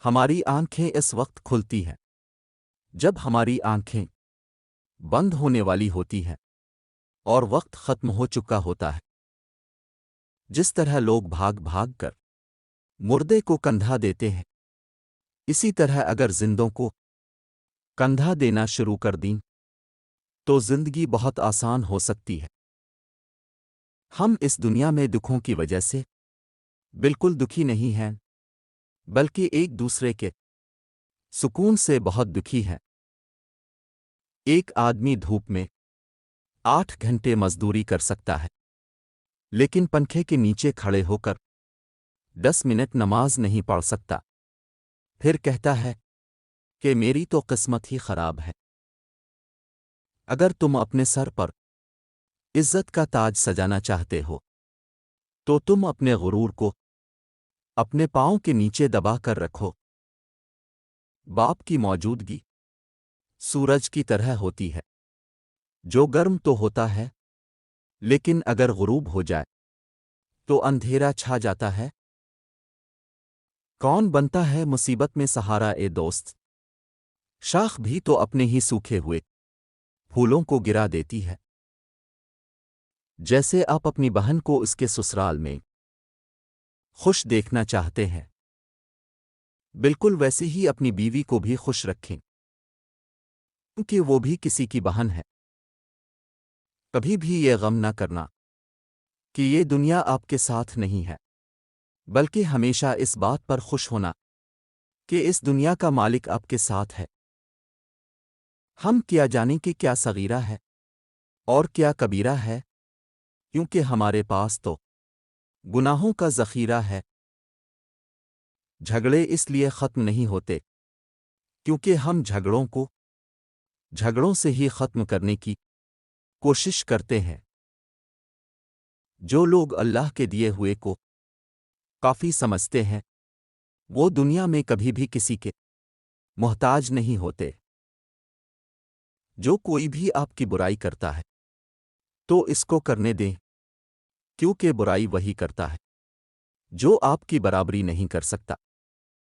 ہماری آنکھیں اس وقت کھلتی ہیں جب ہماری آنکھیں بند ہونے والی ہوتی ہیں اور وقت ختم ہو چکا ہوتا ہے۔ جس طرح لوگ بھاگ بھاگ کر مردے کو کندھا دیتے ہیں، اسی طرح اگر زندوں کو کندھا دینا شروع کر دیں تو زندگی بہت آسان ہو سکتی ہے۔ ہم اس دنیا میں دکھوں کی وجہ سے بالکل دکھی نہیں ہیں، بلکہ ایک دوسرے کے سکون سے بہت دکھی ہیں۔ ایک آدمی دھوپ میں 8 گھنٹے مزدوری کر سکتا ہے، لیکن پنکھے کے نیچے کھڑے ہو کر 10 منٹ نماز نہیں پڑھ سکتا، پھر کہتا ہے کہ میری تو قسمت ہی خراب ہے۔ اگر تم اپنے سر پر عزت کا تاج سجانا چاہتے ہو تو تم اپنے غرور کو اپنے پاؤں کے نیچے دبا کر رکھو۔ باپ کی موجودگی سورج کی طرح ہوتی ہے جو گرم تو ہوتا ہے، لیکن اگر غروب ہو جائے تو اندھیرا چھا جاتا ہے۔ کون بنتا ہے مصیبت میں سہارا اے دوست؟ شاخ بھی تو اپنے ہی سوکھے ہوئے پھولوں کو گرا دیتی ہے۔ جیسے آپ اپنی بہن کو اس کے سسرال میں خوش دیکھنا چاہتے ہیں، بالکل ویسے ہی اپنی بیوی کو بھی خوش رکھیں، کیونکہ وہ بھی کسی کی بہن ہے۔ کبھی بھی یہ غم نہ کرنا کہ یہ دنیا آپ کے ساتھ نہیں ہے، بلکہ ہمیشہ اس بات پر خوش ہونا کہ اس دنیا کا مالک آپ کے ساتھ ہے۔ ہم کیا جانیں کہ کیا صغیرہ ہے اور کیا کبیرہ ہے، کیونکہ ہمارے پاس تو گناہوں کا ذخیرہ ہے۔ جھگڑے اس لیے ختم نہیں ہوتے کیونکہ ہم جھگڑوں سے ہی ختم کرنے کی کوشش کرتے ہیں۔ جو لوگ اللہ کے دیے ہوئے کو کافی سمجھتے ہیں وہ دنیا میں کبھی بھی کسی کے محتاج نہیں ہوتے۔ جو کوئی بھی آپ کی برائی کرتا ہے تو اس کو کرنے دیں، کیونکہ برائی وہی کرتا ہے جو آپ کی برابری نہیں کر سکتا۔